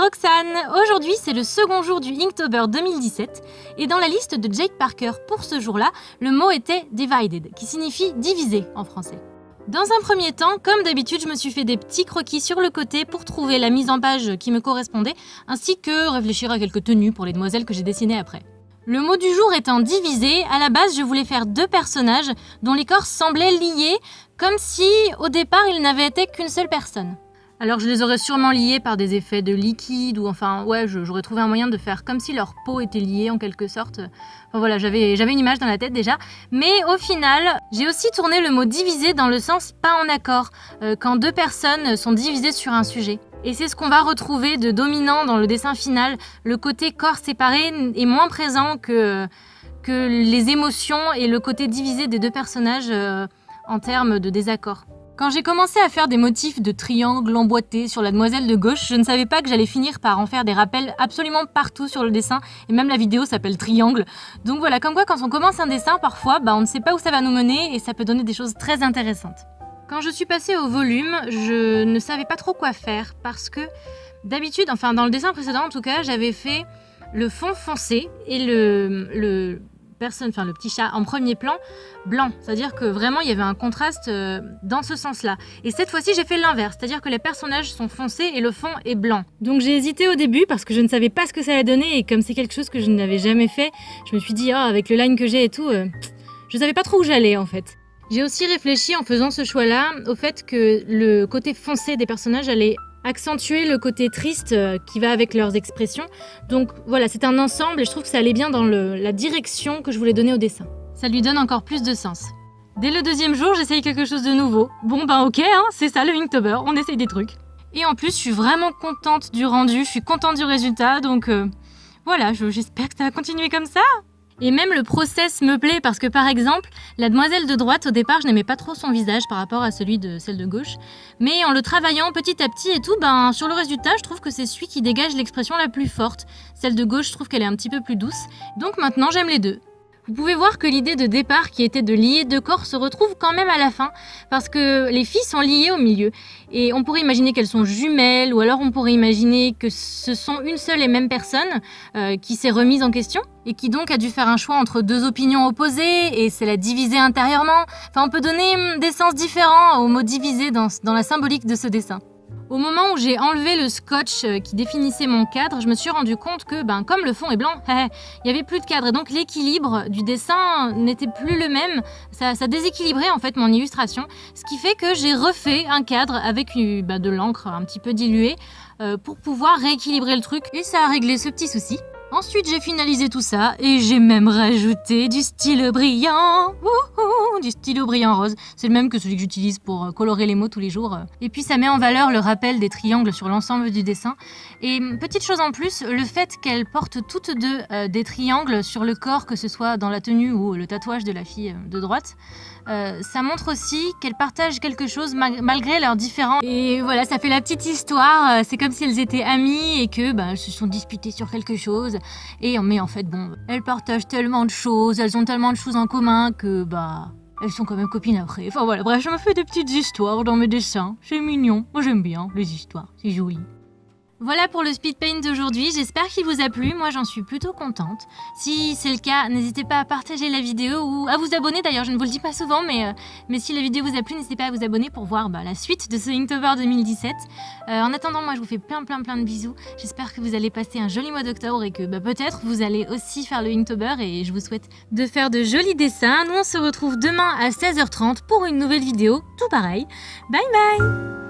Roxane. Aujourd'hui c'est le second jour du Inktober 2017 et dans la liste de Jake Parker pour ce jour-là, le mot était divided, qui signifie divisé en français. Dans un premier temps, comme d'habitude, je me suis fait des petits croquis sur le côté pour trouver la mise en page qui me correspondait, ainsi que réfléchir à quelques tenues pour les demoiselles que j'ai dessinées après. Le mot du jour étant divisé, à la base je voulais faire deux personnages dont les corps semblaient liés, comme si au départ ils n'avaient été qu'une seule personne. Alors je les aurais sûrement liés par des effets de liquide ou enfin ouais, j'aurais trouvé un moyen de faire comme si leur peau était liée en quelque sorte. Enfin voilà, j'avais une image dans la tête déjà. Mais au final, j'ai aussi tourné le mot divisé dans le sens pas en accord, quand deux personnes sont divisées sur un sujet. Et c'est ce qu'on va retrouver de dominant dans le dessin final. Le côté corps séparé est moins présent que les émotions et le côté divisé des deux personnages en termes de désaccord. Quand j'ai commencé à faire des motifs de triangles emboîtés sur la demoiselle de gauche, je ne savais pas que j'allais finir par en faire des rappels absolument partout sur le dessin, et même la vidéo s'appelle Triangle. Donc voilà, comme quoi quand on commence un dessin, parfois, on ne sait pas où ça va nous mener, et ça peut donner des choses très intéressantes. Quand je suis passée au volume, je ne savais pas trop quoi faire, parce que d'habitude, enfin dans le dessin précédent en tout cas, j'avais fait le fond foncé, et le petit chat en premier plan, blanc. C'est-à-dire que vraiment il y avait un contraste dans ce sens-là. Et cette fois-ci j'ai fait l'inverse, c'est-à-dire que les personnages sont foncés et le fond est blanc. Donc j'ai hésité au début parce que je ne savais pas ce que ça allait donner et comme c'est quelque chose que je n'avais jamais fait, je me suis dit oh, avec le line que j'ai et tout, je savais pas trop où j'allais en fait. J'ai aussi réfléchi en faisant ce choix-là au fait que le côté foncé des personnages allait accentuer le côté triste qui va avec leurs expressions. Donc voilà, c'est un ensemble et je trouve que ça allait bien dans la direction que je voulais donner au dessin. Ça lui donne encore plus de sens. Dès le deuxième jour, j'essaye quelque chose de nouveau. Bon ok, hein, c'est ça le Inktober, on essaye des trucs. Et en plus, je suis vraiment contente du rendu, je suis contente du résultat, donc voilà, j'espère que ça va continuer comme ça. Et même le process me plaît parce que par exemple, la demoiselle de droite, au départ, je n'aimais pas trop son visage par rapport à celui de celle de gauche. Mais en le travaillant petit à petit et tout, sur le résultat, je trouve que c'est celui qui dégage l'expression la plus forte. Celle de gauche, je trouve qu'elle est un petit peu plus douce. Donc maintenant, j'aime les deux. Vous pouvez voir que l'idée de départ qui était de lier deux corps se retrouve quand même à la fin parce que les filles sont liées au milieu et on pourrait imaginer qu'elles sont jumelles ou alors on pourrait imaginer que ce sont une seule et même personne qui s'est remise en question et qui donc a dû faire un choix entre deux opinions opposées et c'est la diviser intérieurement. Enfin, on peut donner des sens différents au mot diviser dans la symbolique de ce dessin. Au moment où j'ai enlevé le scotch qui définissait mon cadre, je me suis rendu compte que, comme le fond est blanc, il n'y avait plus de cadre. Et donc l'équilibre du dessin n'était plus le même. Ça déséquilibrait en fait mon illustration. Ce qui fait que j'ai refait un cadre avec de l'encre un petit peu diluée pour pouvoir rééquilibrer le truc. Et ça a réglé ce petit souci. Ensuite, j'ai finalisé tout ça et j'ai même rajouté du stylo brillant. Du stylo brillant rose. C'est le même que celui que j'utilise pour colorer les mots tous les jours. Et puis ça met en valeur le rappel des triangles sur l'ensemble du dessin. Et petite chose en plus, le fait qu'elles portent toutes deux des triangles sur le corps, que ce soit dans la tenue ou le tatouage de la fille de droite, ça montre aussi qu'elles partagent quelque chose malgré leurs différends. Et voilà, ça fait la petite histoire. C'est comme si elles étaient amies et que elles se sont disputées sur quelque chose. Mais en fait, elles partagent tellement de choses, elles ont tellement de choses en commun que elles sont quand même copines après. Enfin voilà, bref, je me fais des petites histoires dans mes dessins. C'est mignon. Moi j'aime bien les histoires, c'est joli. Voilà pour le speed paint d'aujourd'hui, j'espère qu'il vous a plu, moi j'en suis plutôt contente. Si c'est le cas, n'hésitez pas à partager la vidéo ou à vous abonner, d'ailleurs je ne vous le dis pas souvent, mais si la vidéo vous a plu, n'hésitez pas à vous abonner pour voir la suite de ce Inktober 2017. En attendant, moi je vous fais plein de bisous, j'espère que vous allez passer un joli mois d'octobre et que peut-être vous allez aussi faire le Inktober et je vous souhaite de faire de jolis dessins. Nous on se retrouve demain à 16h30 pour une nouvelle vidéo, tout pareil. Bye bye!